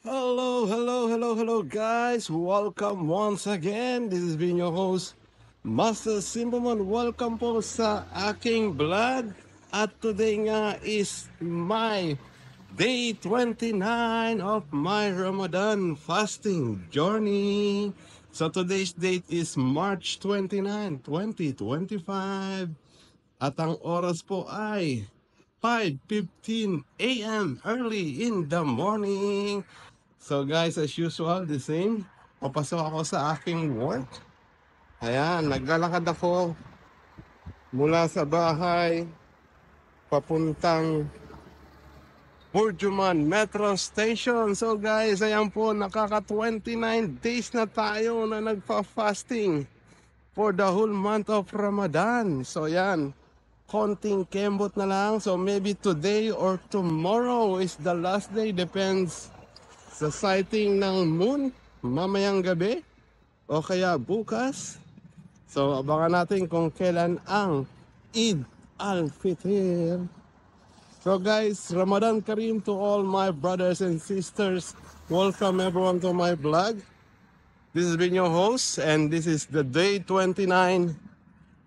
Hello, guys. Welcome once again. This has been your host, Master Simpleman. Welcome po sa aking vlog. At today nga is my day 29 of my Ramadan fasting journey. So today's date is March 29, 2025. At ang oras po ay 5:15 a.m. early in the morning. So guys, as usual, the same. Papasok ako sa aking work. Ayan, naglalakad ako mula sa bahay papuntang Burjuman Metro Station. So guys, ayan po, nakaka 29 days na tayo na nagpa-fasting for the whole month of Ramadan. So yan, konting kembot na lang. So maybe today or tomorrow is the last day. Depends sa sighting ng moon mamayang gabi o kaya bukas. So abangan natin kung kailan ang Eid al-Fitr. So guys, Ramadan Kareem to all my brothers and sisters. Welcome everyone to my vlog. This has been your host and this is the day 29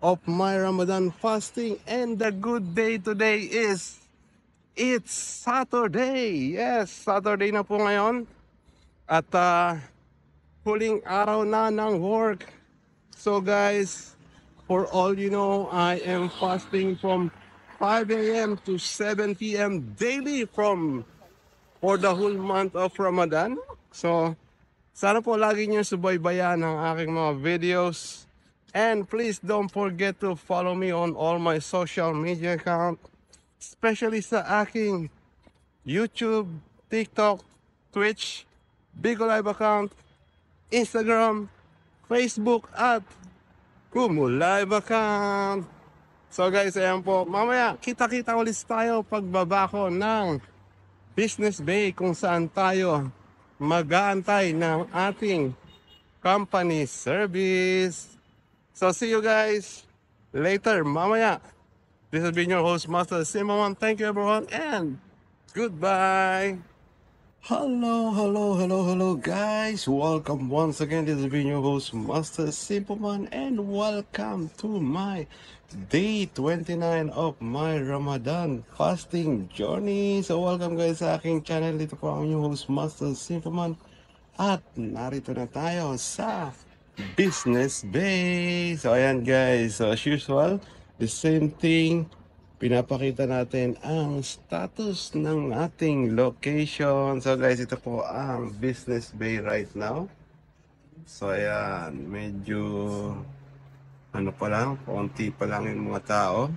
of my Ramadan fasting, and the good day today is it's Saturday. Yes, Saturday na po ngayon. At huling araw na ng work. So guys, for all you know, I am fasting from 5 a.m. to 7 p.m. daily for the whole month of Ramadan. So, sana po lagi niyo subaybayan ang aking mga videos. And please don't forget to follow me on all my social media account, especially sa aking YouTube, TikTok, Twitch, Bigo Live account, Instagram, Facebook, at Kumu Live account. So guys, ayan po. Mamaya, kita-kita ulit tayo pagbaba ko ng Business Bay kung saan tayo mag-aantay ng ating company service. So see you guys later, mamaya. This has been your host, Master Simon. Thank you everyone and goodbye. Hello, guys. Welcome once again. This is been your host, Master Simpleman, and welcome to my day 29 of my Ramadan fasting journey. So, welcome guys sa aking channel. Dito po ang inyong host, Master Simpleman. At narito na tayo sa Business Bay. So, ayan guys. So, as usual, the same thing. Pinapakita natin ang status ng ating location. So guys, ito po ang Business Bay right now. So ayan, medyo ano pa lang, konti pa lang yung mga tao.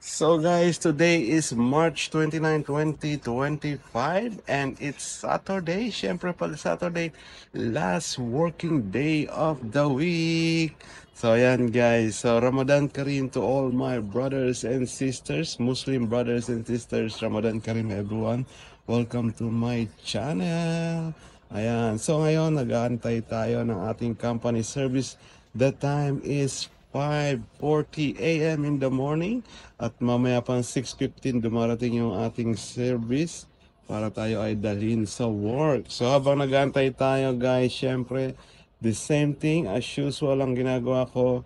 So guys, today is March 29, 2025 and it's Saturday. Syempre pala Saturday, last working day of the week. So ayan guys, so Ramadan Kareem to all my brothers and sisters, Muslim brothers and sisters. Ramadan Kareem everyone. Welcome to my channel. Ayan, so ngayon nag-aantay tayo ng ating company service. The time is 5:40 a.m. in the morning at mamaya pang 6:15 dumarating yung ating service para tayo ay dalhin sa work. So habang nag-aantay tayo guys, syempre the same thing as usual ang ginagawa ko.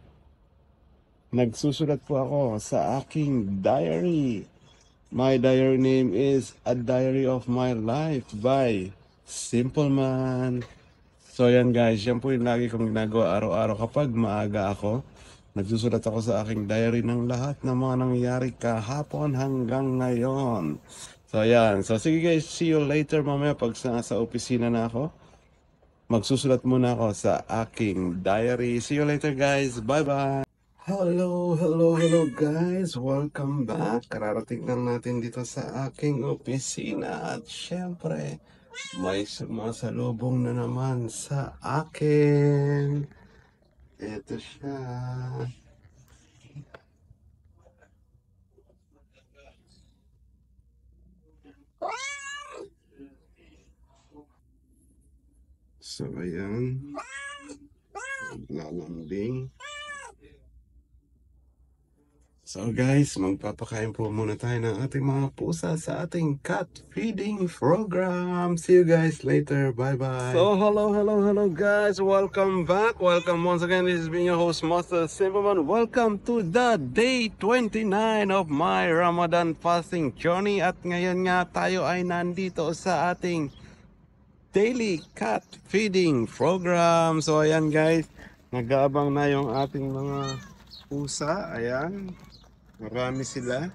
Nagsusulat po ako sa aking diary. My diary name is A Diary of My Life by Simple Man. So yan guys, yan po yung lagi kong ginagawa araw-araw kapag maaga ako. Nagsusulat ako sa aking diary ng lahat ng mga nangyayari kahapon hanggang ngayon. So yan, so sige guys, see you later mamaya pag sa opisina na ako. Magsusulat muna ako sa aking diary. See you later guys, bye-bye! Hello guys, welcome back. Kararating lang natin dito sa aking opisina at syempre may sumasalubong na naman sa akin. Ito siya. So ayan, lalambing. So guys, magpapakain po muna tayo ng ating mga pusa sa ating cat feeding program. See you guys later. Bye-bye. So hello guys. Welcome back. Welcome once again. This is being your host, Master Simpleman. Welcome to the day 29 of my Ramadan fasting journey. At ngayon nga tayo ay nandito sa ating daily cat feeding program. So ayan guys, nag-aabang na yung ating mga pusa. Ayan. Marami sila.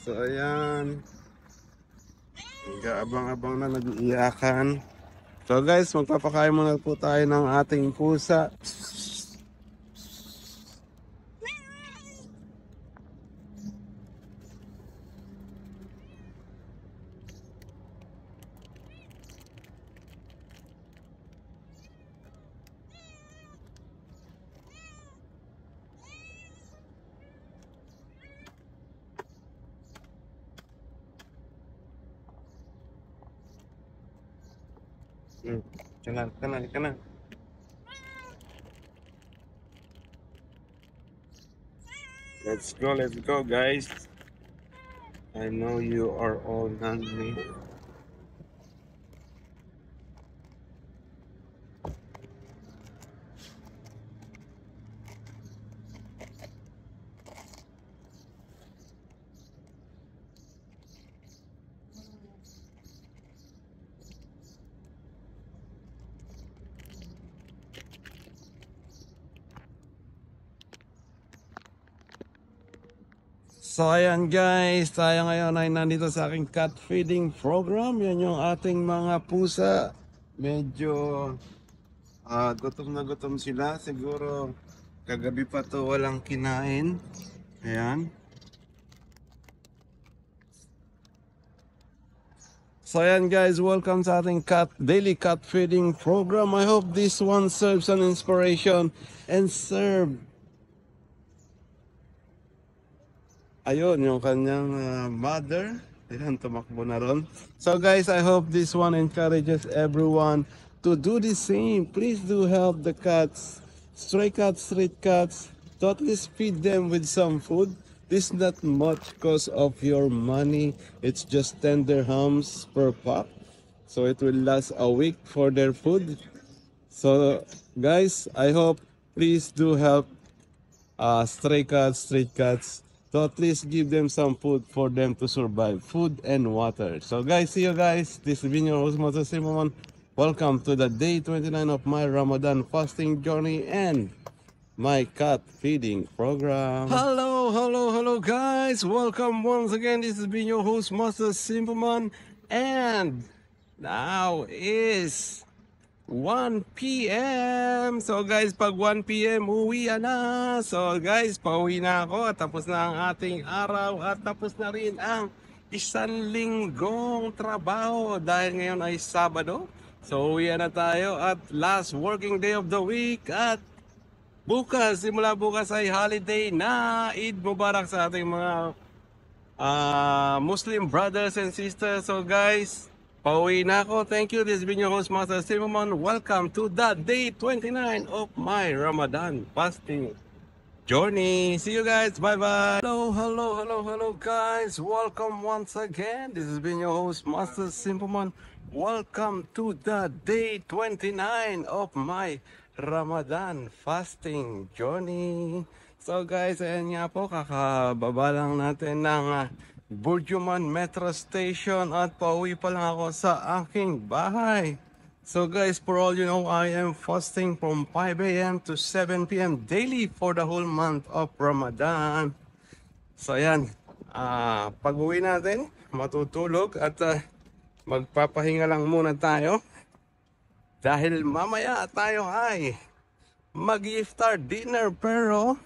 So ayan, nag-aabang-abang na, nag-iiyakan. So guys, magpapakain muna po tayo ng ating pusa. Kana. Let's go guys. I know you are all hungry. So ayan guys, tayo ngayon ay nandito sa aking cat feeding program. Yan yung ating mga pusa. Medyo gutom na gutom sila. Siguro kagabi pa to walang kinain. Ayan. So ayan guys, welcome sa ating daily cat feeding program. I hope this one serves an inspiration and serve. Ayun, yung kanyang mother. Ayan, tumakbo na ron. So guys, I hope this one encourages everyone to do the same. Please do help the cats, stray cats, street cats, to at least feed them with some food. This is not much cost of your money. It's just 10 dirhams per pup. So it will last a week for their food. So guys, I hope please do help stray cats, street cats, to at least give them some food for them to survive. Food and water. So guys, see you guys. This has been your host, Master Simpleman. Welcome to the day 29 of my Ramadan fasting journey and my cat feeding program. Hello guys. Welcome once again. This has been your host, Master Simpleman. And now is 1 p.m. So guys, pag 1 p.m. uwi na. So guys, pauwi na ako at tapos na ang ating araw at tapos na rin ang isang linggong trabaho dahil ngayon ay Sabado. So uwi na tayo at last working day of the week at simula bukas ay holiday na. Eid Mubarak sa ating mga Muslim brothers and sisters. So guys, pauwi na ako. Thank you. This has been your host, Master Simpleman. Welcome to the day 29 of my Ramadan fasting journey. See you guys. Bye-bye. Hello guys. Welcome once again. This has been your host, Master Simpleman. Welcome to the day 29 of my Ramadan fasting journey. So guys, ayan nga po, kakababa lang natin ng Burjuman Metro Station at pauwi pa lang ako sa aking bahay. So guys, for all you know, I am fasting from 5 a.m. to 7 p.m. daily for the whole month of Ramadan. So ayan, pag uwi natin, matutulog at magpapahinga lang muna tayo. Dahil mamaya tayo ay mag-iftar dinner, pero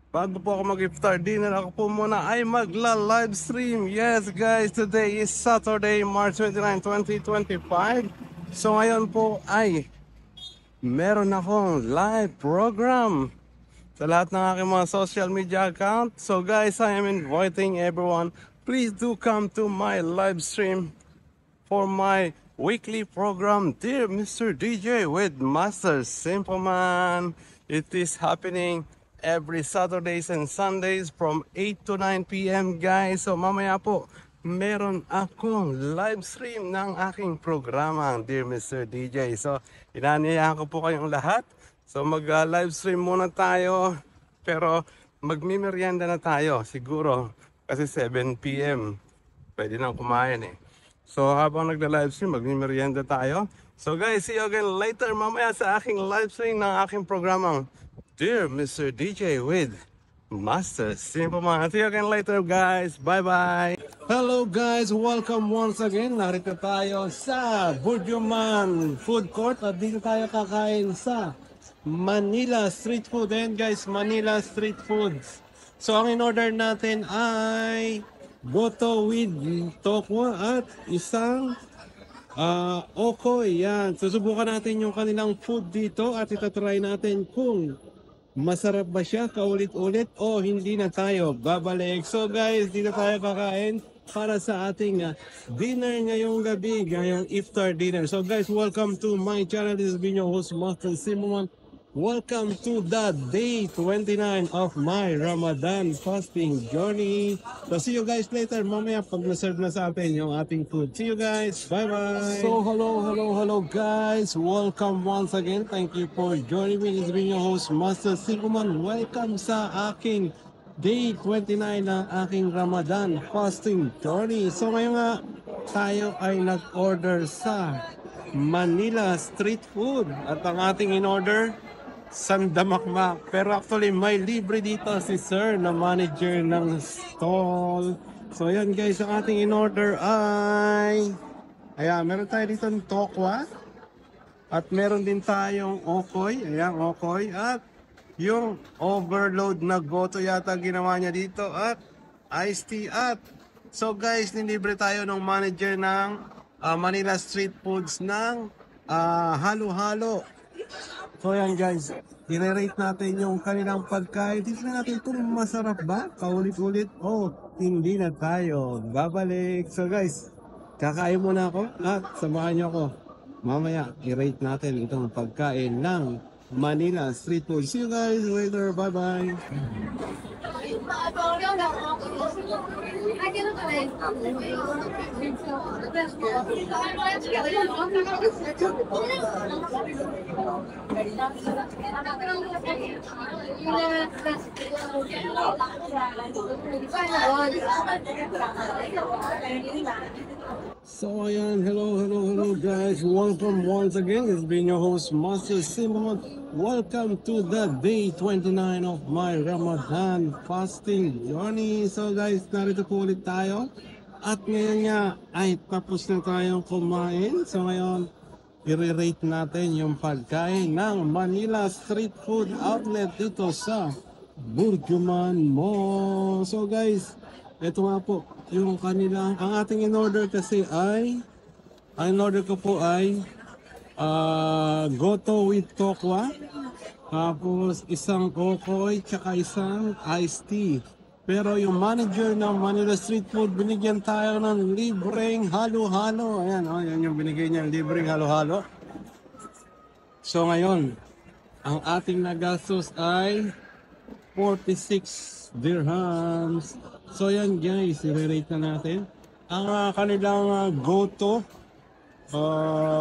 bago po ako mag-iftar dinner, ako po muna ay magla-live stream. Yes guys, today is Saturday, March 29, 2025. So ngayon po ay meron akong live program sa lahat ng aking mga social media account. So guys, I am inviting everyone, please do come to my live stream for my weekly program, Dear Mr. DJ with Master Simpleman. It is happening every Saturdays and Sundays from 8 to 9 p.m. guys. So mamaya po, meron akong live stream ng aking programa, Dear Mr. DJ. So inanyayahan ko po kayong lahat. So mag-live stream muna tayo. Pero magmimerienda na tayo siguro kasi 7 p.m. Pwede nang kumain eh. So habang nagla-live stream, magmimerienda tayo. So guys, see you again later mamaya sa aking live stream ng aking programang Dear Mr. DJ with Master Simple Man. See you again later guys. Bye-bye. Hello guys, welcome once again. Narito tayo sa Burjuman Food Court at dito tayo kakain sa Manila Street Food. And guys, Manila Street Foods. So ang in-order natin ay goto with tokwa at isang okoy. Yan. Susubukan natin yung kanilang food dito at itatry natin kung masarap ba siya kaulit-ulit o hindi na tayo babalik. So guys, dito tayo kakain para sa ating dinner ngayong gabi, ngayong iftar dinner. So guys, welcome to my channel. This is your host, Master Simon. Welcome to the day 29 of my Ramadan fasting journey. So see you guys later mamaya pag na-serve na sa atin yung ating food. See you guys. Bye-bye. So hello guys. Welcome once again. Thank you for joining me. This is your host, Master Simon. Welcome sa aking day 29 ng aking Ramadan fasting journey. So ngayon nga tayo ay nag-order sa Manila Street Food. At ang ating in-order, sandamakmak. Pero actually may libre dito si sir na manager ng stall. So yan guys, ang ating in-order ay meron tayo dito ng tokwa at meron din tayong okoy. Ayan, okoy. At yung overload na goto yata ginawa niya dito at iced tea. At so guys, nilibre tayo ng manager ng Manila Street Foods ng halo-halo. So yan guys, i-rate natin yung kanilang pagkain. Tignan natin kung masarap ba, kaulit-ulit o hindi na tayo babalik. So guys, kakain muna ako at samahan niyo ako. Mamaya, i-rate natin itong pagkain ng Manila Street Food. See you guys later. Bye-bye. So ayan, hello guys. Welcome once again. It's been your host, Master Simon. Welcome to the day 29 of my Ramadan fasting journey. So guys, narito po ulit tayo. At ngayon nga ay tapos na tayong kumain. So ngayon, i-rate natin yung pagkain ng Manila Street Food Outlet dito sa Burjuman Mall. So guys, ito nga po yung kanilang, ang ating in-order kasi ay, ang in-order ko po ay goto with tokwa, tapos isang okoy, tsaka isang iced tea. Pero yung manager ng Manila Street Food, binigyan tayo ng libreng halo-halo. Ayan, yan yung binigay niya, libreng halo-halo. So ngayon, ang ating nagastos ay 46 dirhams. So yan guys, i-rate na natin. Ang kanilang goto,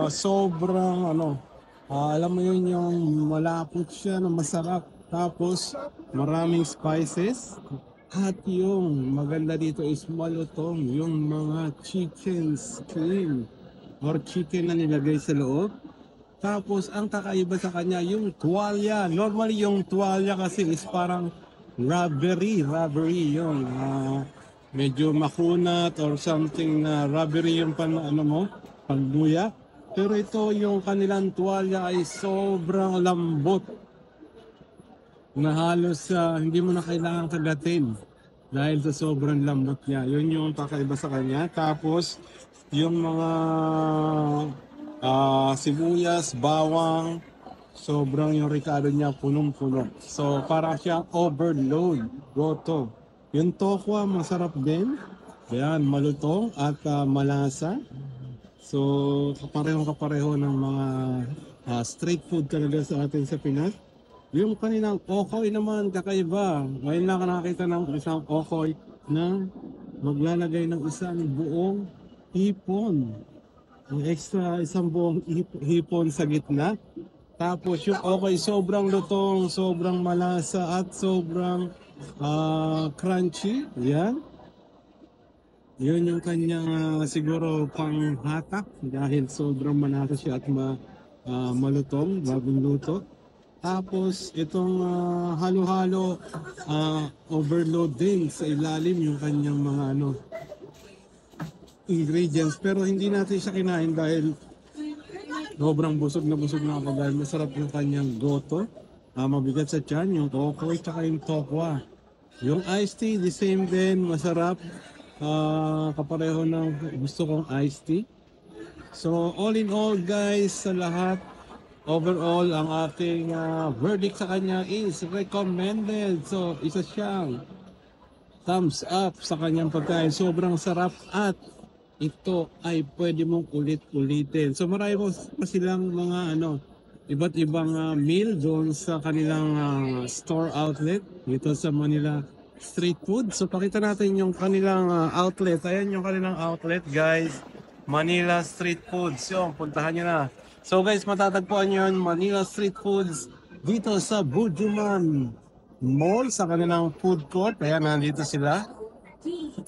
sobrang alam mo yun, yung malapot siya na masarap. Tapos maraming spices. At yung maganda dito is malutong yung mga chicken skin or chicken na nilagay sa loob. Tapos ang kakaiba sa kanya yung tuwalya. Normally yung tuwalya kasi is parang rubbery yung medyo makunat or something na rubbery yung pagbuya. Pero ito yung kanilang tuwalya ay sobrang lambot na halos hindi mo na kailangan kagatin dahil sa sobrang lambot niya. Yun yung kakaiba sa kanya. Tapos yung mga sibuyas, bawang, sobrang yung ricado niya punong-puno. So para siyang overload goto. Yung tokwa masarap din. Ayan, malutong at malasa. So kapareho ng mga street food talaga sa atin sa Pinas. Yung kanilang okoy naman, kakaiba. Ngayon lang ako nakakita ng isang okoy na maglalagay ng isang buong hipon. Ang extra, isang buong hipon sa gitna. Tapos yung okoy sobrang lutong, sobrang malasa at sobrang crunchy. Yan. Yun yung kanyang siguro panghatak dahil sobrang malasa siya at malutong, bagong luto. Tapos itong halo-halo overload din sa ilalim yung kanyang mga ingredients, pero hindi natin siya kinain dahil sobrang busog na ako dahil masarap yung kanyang goto. Mabigat sa tiyan, yung okoy tsaka yung tokwa. Yung iced tea, the same din, masarap. Kapareho ng gusto kong iced tea. So all in all guys, sa lahat, overall ang ating verdict sa kanya is recommended. So isa siyang thumbs up sa kanyang pagkain. Sobrang sarap at ito ay pwede mong ulit-ulitin. So marami pa silang mga iba't ibang meal doon sa kanilang store outlet dito sa Manila Street Food. So pakita natin yung kanilang outlet. Ayan yung kanilang outlet guys. Manila Street Foods. So puntahan nyo na. So guys, matatagpuan nyo yun, Manila Street Foods dito sa Bujuman Mall sa kanilang food court. Ayan, nandito sila.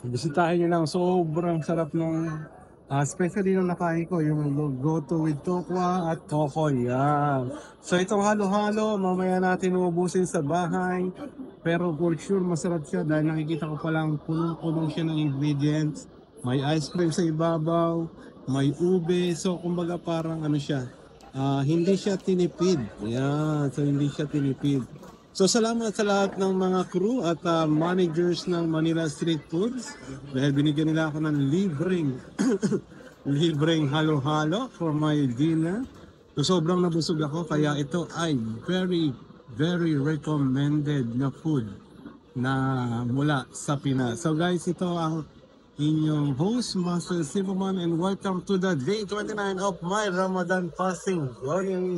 Bisitahin nyo lang, sobrang sarap nung especially nung nakain ko yung goto with tokwa at tokoy. Yan. So itong halo-halo, mamaya natin uubusin sa bahay. Pero for sure masarap siya dahil nakikita ko palang punong-punong siya ng ingredients. May ice cream sa ibabaw, may ube. So kumbaga parang siya, hindi siya tinipid. Yan, so hindi siya tinipid. So salamat sa lahat ng mga crew at managers ng Manila Street Foods dahil binigyan nila ako ng libreng halo-halo for my dinner. So sobrang nabusog ako kaya ito ay very, very recommended na food na mula sa Pinas. So guys, ito ang inyong host, Master Simpleman, and welcome to the day 29 of my Ramadan fasting.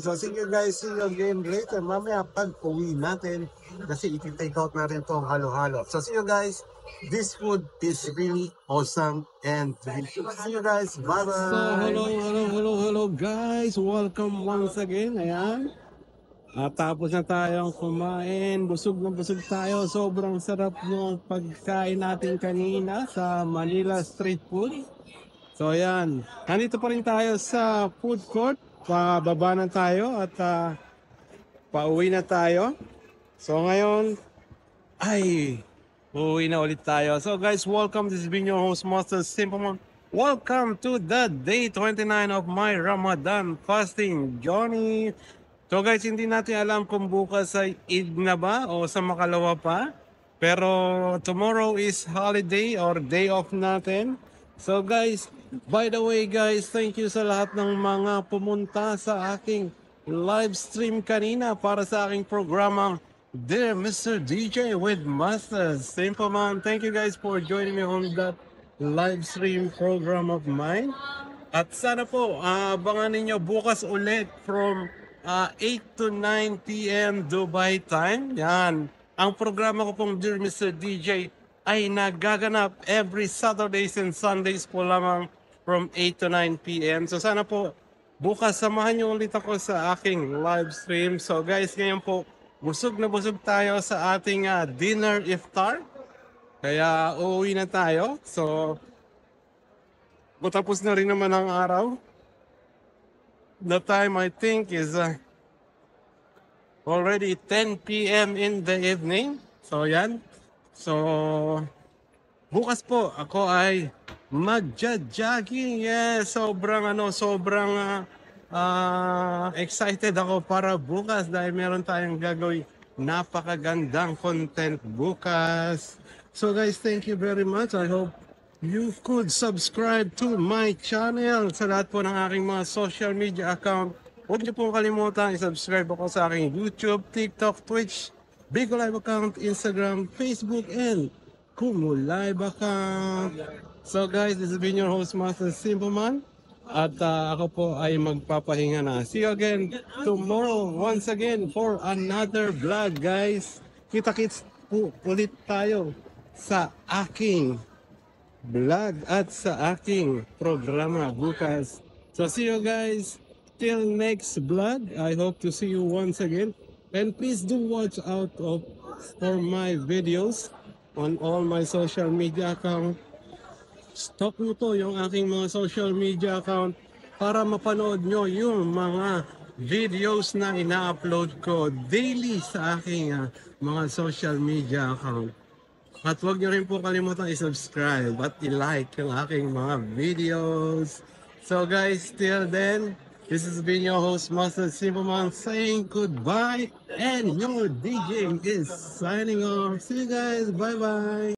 So see you guys, see you again later. Mamaya pag uwi natin kasi iti-take out na rin itong halo-halo. So see you guys. This food is really awesome and delicious. See you guys. Bye-bye. So hello guys. Welcome once again. Ayan. Tapos na tayong kumain, busog na busog tayo. Sobrang sarap ng pagkain natin kanina sa Manila Street Food. So ayan, nandito pa rin tayo sa food court. Pababa na tayo at pauwi na tayo. So ngayon ay uuwi na ulit tayo. So guys, welcome. This has been your host, Master Simpleman. Welcome to the day 29 of my Ramadan fasting journey. So guys, hindi natin alam kung bukas ay Eid na ba o sa makalawa pa. Pero tomorrow is holiday or day off natin. So guys, by the way guys, thank you sa lahat ng mga pumunta sa aking live stream kanina para sa aking programang Dear Mr. DJ with Master Simpleman. Thank you guys for joining me on that live stream program of mine. At sana po, abangan ninyo bukas ulit from 8 to 9 p.m. Dubai time. Yan. Ang programa ko pong Dear Mr. DJ ay nagaganap every Saturdays and Sundays po lamang from 8 to 9 p.m. So sana po bukas samahan niyo ulit ako sa aking live stream. So guys, ngayon po busog na busog tayo sa ating dinner iftar. Kaya uuwi na tayo. So matapos na rin naman ang araw. The time I think is already 10 p.m. in the evening. So yan. So bukas po ako ay magja-jogging. Yes, sobrang excited ako para bukas dahil meron tayong gagawin napakagandang content bukas. So guys, thank you very much. I hope you could subscribe to my channel sa lahat po ng aking mga social media account. Huwag niyo pong kalimutan i-subscribe ako sa aking YouTube, TikTok, Twitch, Bigo Live account, Instagram, Facebook, and Kumu Live account. So guys, this has been your host, Master Simpleman. At ako po ay magpapahinga na. See you again tomorrow once again for another vlog, guys. Kita-kits po ulit tayo sa aking vlog at sa aking programa bukas. So see you guys till next vlog. I hope to see you once again. And please do watch out for my videos on all my social media accounts. Stalk nyo po yung aking mga social media account para mapanood nyo yung mga videos na ina-upload ko daily sa aking mga social media account. At huwag nyo rin po kalimutan i-subscribe at i-like yung aking mga videos. So guys, till then, this has been your host, Master Simpleman, saying goodbye. And your DJ is signing off. See you guys. Bye-bye.